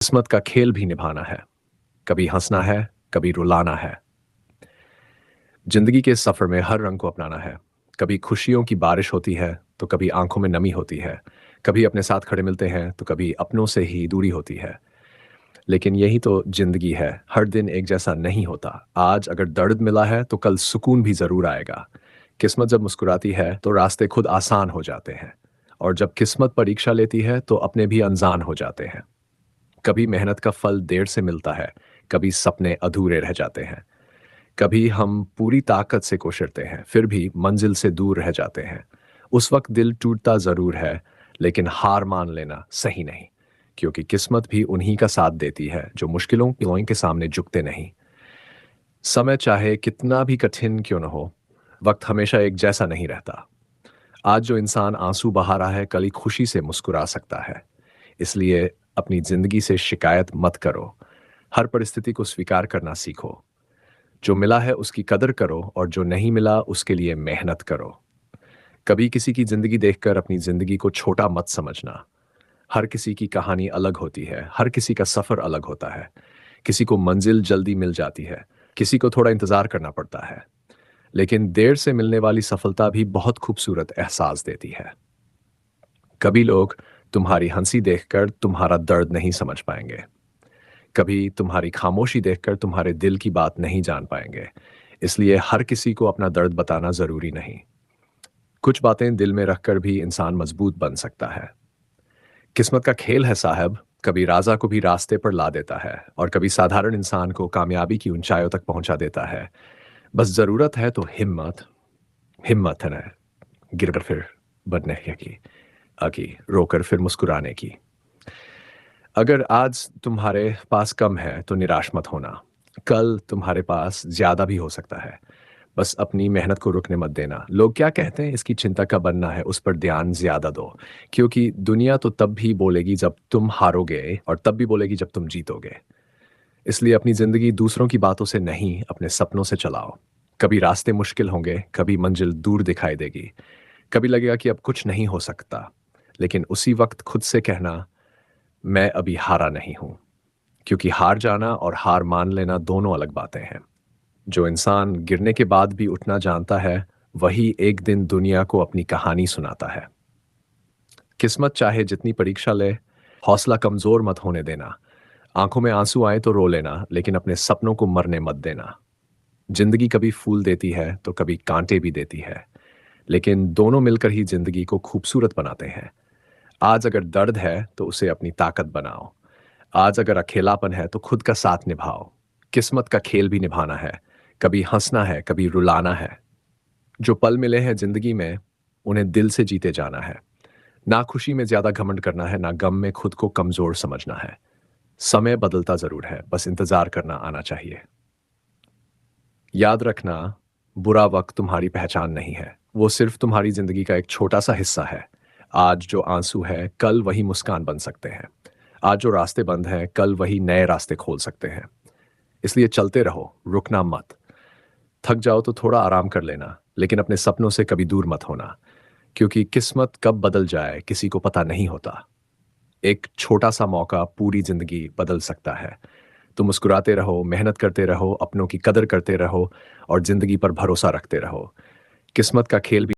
किस्मत का खेल भी निभाना है। कभी हंसना है, कभी रुलाना है। जिंदगी के सफर में हर रंग को अपनाना है। कभी खुशियों की बारिश होती है, तो कभी आंखों में नमी होती है। कभी अपने साथ खड़े मिलते हैं, तो कभी अपनों से ही दूरी होती है। लेकिन यही तो जिंदगी है, हर दिन एक जैसा नहीं होता। आज अगर दर्द मिला है, तो कल सुकून भी जरूर आएगा। किस्मत जब मुस्कुराती है, तो रास्ते खुद आसान हो जाते हैं। और जब किस्मत परीक्षा लेती है, तो अपने भी अनजान हो जाते हैं। कभी मेहनत का फल देर से मिलता है, कभी सपने अधूरे रह जाते हैं। कभी हम पूरी ताकत से कोशिशते हैं, फिर भी मंजिल से दूर रह जाते हैं। उस वक्त दिल टूटता जरूर है, लेकिन हार मान लेना सही नहीं। क्योंकि किस्मत भी उन्हीं का साथ देती है जो मुश्किलों के सामने झुकते नहीं। समय चाहे कितना भी कठिन क्यों न हो, वक्त हमेशा एक जैसा नहीं रहता। आज जो इंसान आंसू बहा रहा है, कल ही खुशी से मुस्कुरा सकता है। इसलिए अपनी जिंदगी से शिकायत मत करो। हर परिस्थिति को स्वीकार करना सीखो। जो मिला है उसकी कदर करो, और जो नहीं मिला उसके लिए मेहनत करो। कभी किसी की जिंदगी देखकर अपनी जिंदगी को छोटा मत समझना। हर किसी की कहानी अलग होती है, हर किसी का सफर अलग होता है। किसी को मंजिल जल्दी मिल जाती है, किसी को थोड़ा इंतजार करना पड़ता है। लेकिन देर से मिलने वाली सफलता भी बहुत खूबसूरत एहसास देती है। कभी लोग तुम्हारी हंसी देखकर तुम्हारा दर्द नहीं समझ पाएंगे। कभी तुम्हारी खामोशी देखकर तुम्हारे दिल की बात नहीं जान पाएंगे। इसलिए हर किसी को अपना दर्द बताना जरूरी नहीं। कुछ बातें दिल में रखकर भी इंसान मजबूत बन सकता है। किस्मत का खेल है साहब, कभी राजा को भी रास्ते पर ला देता है, और कभी साधारण इंसान को कामयाबी की ऊंचाइयों तक पहुंचा देता है। बस जरूरत है तो हिम्मत। हिम्मत है ना, गिरकर फिर बढ़ने की रोकर फिर मुस्कुराने की। अगर आज तुम्हारे पास कम है, तो निराश मत होना। कल तुम्हारे पास ज्यादा भी हो सकता है। बस अपनी मेहनत को रुकने मत देना। लोग क्या कहते हैं, इसकी चिंता का बनना है, उस पर ध्यान ज्यादा दो। क्योंकि दुनिया तो तब भी बोलेगी जब तुम हारोगे, और तब भी बोलेगी जब तुम जीतोगे। इसलिए अपनी जिंदगी दूसरों की बातों से नहीं, अपने सपनों से चलाओ। कभी रास्ते मुश्किल होंगे, कभी मंजिल दूर दिखाई देगी। कभी लगेगा कि अब कुछ नहीं हो सकता। लेकिन उसी वक्त खुद से कहना, मैं अभी हारा नहीं हूं। क्योंकि हार जाना और हार मान लेना दोनों अलग बातें हैं। जो इंसान गिरने के बाद भी उठना जानता है, वही एक दिन दुनिया को अपनी कहानी सुनाता है। किस्मत चाहे जितनी परीक्षा ले, हौसला कमजोर मत होने देना। आंखों में आंसू आए तो रो लेना, लेकिन अपने सपनों को मरने मत देना। जिंदगी कभी फूल देती है, तो कभी कांटे भी देती है। लेकिन दोनों मिलकर ही जिंदगी को खूबसूरत बनाते हैं। आज अगर दर्द है, तो उसे अपनी ताकत बनाओ। आज अगर अकेलापन है, तो खुद का साथ निभाओ। किस्मत का खेल भी निभाना है। कभी हंसना है, कभी रुलाना है। जो पल मिले हैं जिंदगी में, उन्हें दिल से जीते जाना है। ना खुशी में ज्यादा घमंड करना है, ना गम में खुद को कमजोर समझना है। समय बदलता जरूर है, बस इंतजार करना आना चाहिए। याद रखना, बुरा वक्त तुम्हारी पहचान नहीं है, वो सिर्फ तुम्हारी जिंदगी का एक छोटा सा हिस्सा है। आज जो आंसू है, कल वही मुस्कान बन सकते हैं। आज जो रास्ते बंद हैं, कल वही नए रास्ते खोल सकते हैं। इसलिए चलते रहो, रुकना मत। थक जाओ तो थोड़ा आराम कर लेना, लेकिन अपने सपनों से कभी दूर मत होना। क्योंकि किस्मत कब बदल जाए, किसी को पता नहीं होता। एक छोटा सा मौका पूरी जिंदगी बदल सकता है। तो मुस्कुराते रहो, मेहनत करते रहो, अपनों की कदर करते रहो, और जिंदगी पर भरोसा रखते रहो। किस्मत का खेल भी